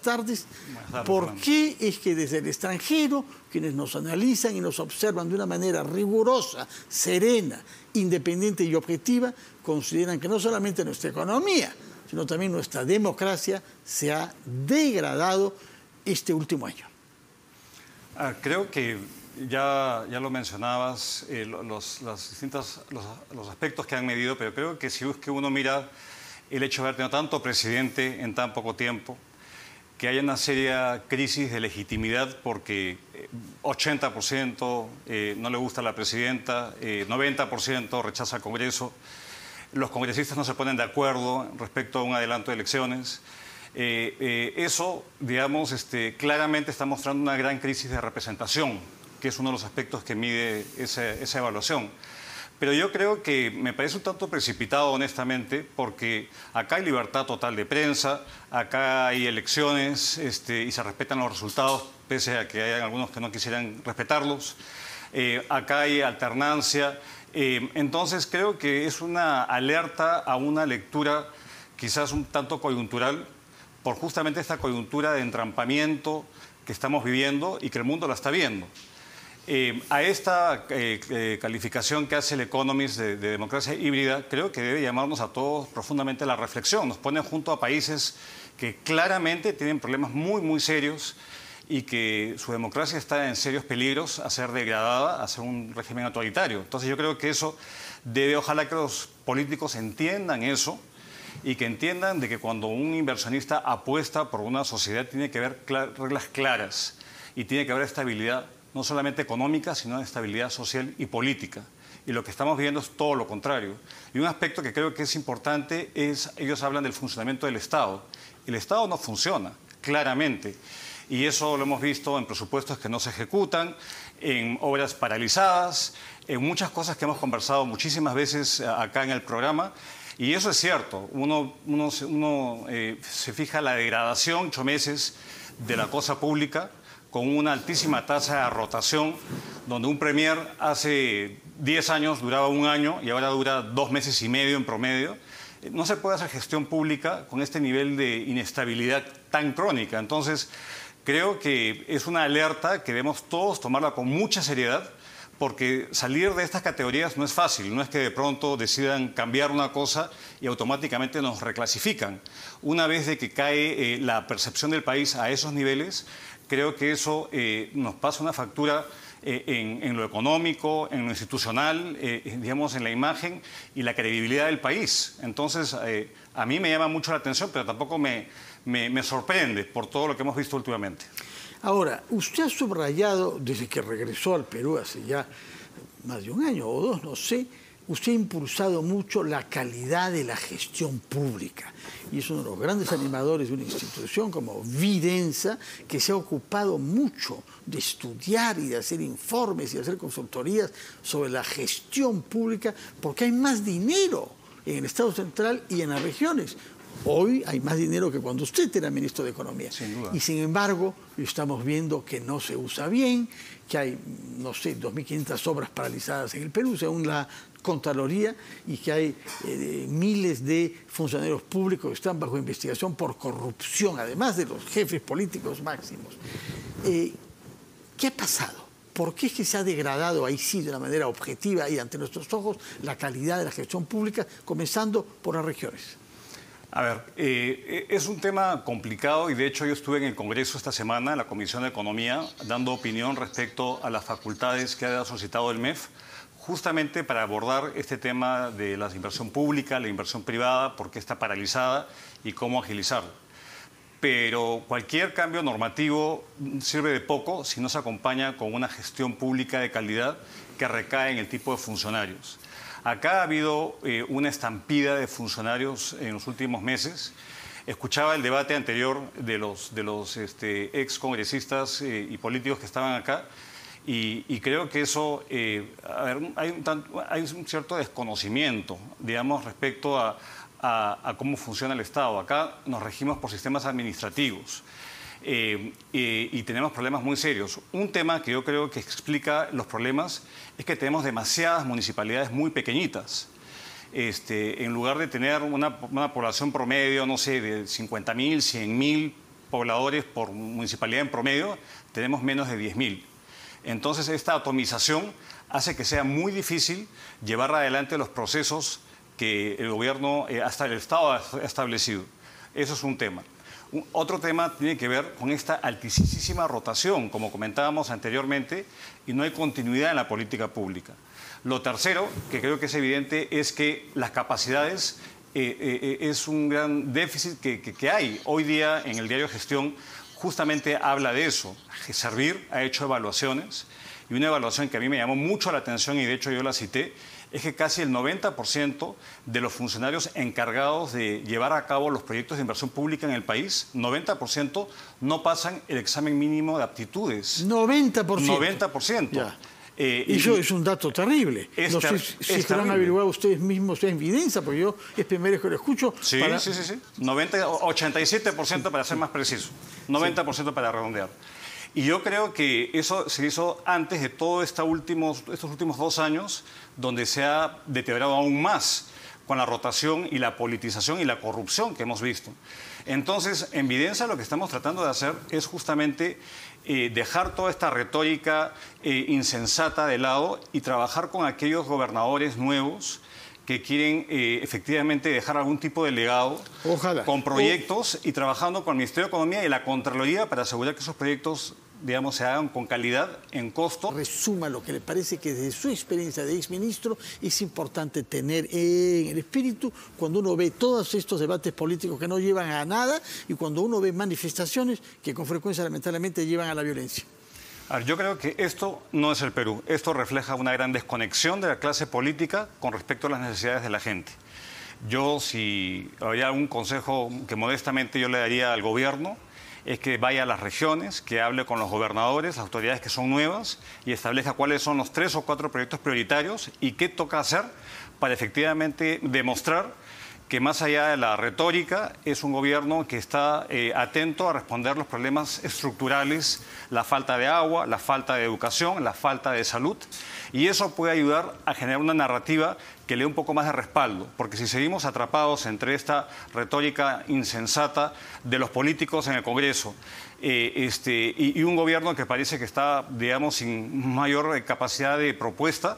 tardes. Buenas tardes, ¿Por Fernando. qué es que desde el extranjero, quienes nos analizan y nos observan de una manera rigurosa, serena, independiente y objetiva, consideran que no solamente nuestra economía, sino también nuestra democracia se ha degradado este último año? Creo que ya lo mencionabas, los aspectos que han medido, pero creo que si es que uno mira el hecho de haber tenido tanto presidente en tan poco tiempo, que haya una seria crisis de legitimidad porque 80% no le gusta a la presidenta, 90% rechaza al Congreso, los congresistas no se ponen de acuerdo respecto a un adelanto de elecciones. Eso, digamos, claramente está mostrando una gran crisis de representación, que es uno de los aspectos que mide esa evaluación. Pero yo creo que me parece un tanto precipitado, honestamente, porque acá hay libertad total de prensa, acá hay elecciones y se respetan los resultados, pese a que hay algunos que no quisieran respetarlos. Acá hay alternancia. Entonces creo que es una alerta a una lectura quizás un tanto coyuntural, por justamente esta coyuntura de entrampamiento que estamos viviendo y que el mundo la está viendo. A esta calificación que hace el Economist de democracia híbrida, creo que debe llamarnos a todos profundamente a la reflexión. Nos pone junto a países que claramente tienen problemas muy, muy serios y que su democracia está en serios peligros a ser degradada, a ser un régimen autoritario. Entonces yo creo que eso debe, ojalá que los políticos entiendan eso y que entiendan de que cuando un inversionista apuesta por una sociedad tiene que haber reglas claras y tiene que haber estabilidad, no solamente económica, sino de estabilidad social y política. Y lo que estamos viendo es todo lo contrario. Y un aspecto que creo que es importante es, ellos hablan del funcionamiento del Estado. El Estado no funciona, claramente. Y eso lo hemos visto en presupuestos que no se ejecutan, en obras paralizadas, en muchas cosas que hemos conversado muchísimas veces acá en el programa. Y eso es cierto. Uno se fija la degradación, 8 meses, de la cosa pública, con una altísima tasa de rotación, donde un premier hace 10 años duraba 1 año y ahora dura 2 meses y medio en promedio. No se puede hacer gestión pública con este nivel de inestabilidad tan crónica. Entonces, creo que es una alerta que debemos todos tomarla con mucha seriedad, porque salir de estas categorías no es fácil. No es que de pronto decidan cambiar una cosa y automáticamente nos reclasifican. Una vez de que cae la percepción del país a esos niveles, creo que eso nos pasa una factura en lo económico, en lo institucional, digamos, en la imagen y la credibilidad del país. Entonces, a mí me llama mucho la atención, pero tampoco me sorprende por todo lo que hemos visto últimamente. Ahora, usted ha subrayado, desde que regresó al Perú hace ya más de 1 año o 2, no sé, usted ha impulsado mucho la calidad de la gestión pública. Y es uno de los grandes animadores de una institución como Vidensa, que se ha ocupado mucho de estudiar y de hacer informes y de hacer consultorías sobre la gestión pública, porque hay más dinero en el Estado Central y en las regiones. Hoy hay más dinero que cuando usted era ministro de Economía. Sin duda. Y sin embargo, estamos viendo que no se usa bien, que hay, no sé, 2.500 obras paralizadas en el Perú, según la Contraloría, y que hay miles de funcionarios públicos que están bajo investigación por corrupción, además de los jefes políticos máximos. ¿Qué ha pasado? ¿Por qué es que se ha degradado ahí sí de una manera objetiva y ante nuestros ojos la calidad de la gestión pública, comenzando por las regiones? A ver, es un tema complicado y de hecho yo estuve en el Congreso esta semana, en la Comisión de Economía, dando opinión respecto a las facultades que ha solicitado el MEF, justamente para abordar este tema de la inversión pública, la inversión privada, por qué está paralizada y cómo agilizarlo. Pero cualquier cambio normativo sirve de poco si no se acompaña con una gestión pública de calidad que recae en el tipo de funcionarios. Acá ha habido una estampida de funcionarios en los últimos meses. Escuchaba el debate anterior de los ex congresistas y políticos que estaban acá y creo que eso, hay un cierto desconocimiento, digamos, respecto a cómo funciona el Estado. Acá nos regimos por sistemas administrativos. Y tenemos problemas muy serios. Un tema que yo creo que explica los problemas es que tenemos demasiadas municipalidades muy pequeñitas. En lugar de tener una población promedio, no sé, de 50.000, 100.000, pobladores por municipalidad en promedio, tenemos menos de 10.000. Entonces, esta atomización hace que sea muy difícil llevar adelante los procesos que el gobierno, hasta el Estado ha establecido. Eso es un tema. Otro tema tiene que ver con esta altísima rotación, como comentábamos anteriormente, y no hay continuidad en la política pública. Lo tercero, que creo que es evidente, es que las capacidades es un gran déficit que hay. Hoy día en el diario Gestión justamente habla de eso. Servir ha hecho evaluaciones, y una evaluación que a mí me llamó mucho la atención, y de hecho yo la cité, es que casi el 90% de los funcionarios encargados de llevar a cabo los proyectos de inversión pública en el país, 90% no pasan el examen mínimo de aptitudes. 90%. 90%. Ya. Y eso es un dato terrible. No sé si lo han averiguado ustedes mismos en evidencia, porque yo es primera vez que lo escucho. Sí, sí. 87% para ser más preciso. 90% para redondear. Y yo creo que eso se hizo antes de todos estos últimos 2 años, donde se ha deteriorado aún más con la rotación y la politización y la corrupción que hemos visto. Entonces, en evidencia, lo que estamos tratando de hacer es justamente dejar toda esta retórica insensata de lado y trabajar con aquellos gobernadores nuevos que quieren efectivamente dejar algún tipo de legado. Ojalá. Con proyectos y trabajando con el Ministerio de Economía y la Contraloría para asegurar que esos proyectos, digamos, se hagan con calidad, en costo. Resuma lo que le parece que desde su experiencia de exministro es importante tener en el espíritu cuando uno ve todos estos debates políticos que no llevan a nada y cuando uno ve manifestaciones que con frecuencia lamentablemente llevan a la violencia. Yo creo que esto no es el Perú. Esto refleja una gran desconexión de la clase política con respecto a las necesidades de la gente. Yo, si habría algún consejo que modestamente yo le daría al gobierno, es que vaya a las regiones, que hable con los gobernadores, las autoridades que son nuevas, y establezca cuáles son los 3 o 4 proyectos prioritarios y qué toca hacer para efectivamente demostrar que más allá de la retórica es un gobierno que está atento a responder los problemas estructurales, la falta de agua, la falta de educación, la falta de salud, y eso puede ayudar a generar una narrativa que le dé un poco más de respaldo, porque si seguimos atrapados entre esta retórica insensata de los políticos en el Congreso y un gobierno que parece que está, digamos, sin mayor capacidad de propuesta,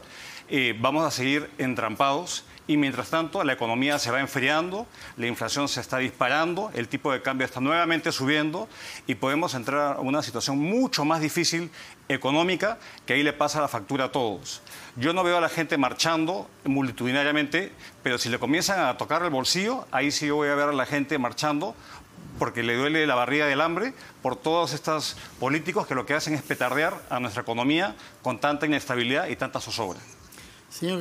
vamos a seguir entrampados. Y mientras tanto la economía se va enfriando, la inflación se está disparando, el tipo de cambio está nuevamente subiendo y podemos entrar a una situación mucho más difícil económica que ahí le pasa la factura a todos. Yo no veo a la gente marchando multitudinariamente, pero si le comienzan a tocar el bolsillo, ahí sí yo voy a ver a la gente marchando porque le duele la barriga del hambre por todos estos políticos que lo que hacen es petardear a nuestra economía con tanta inestabilidad y tanta zozobra. Señor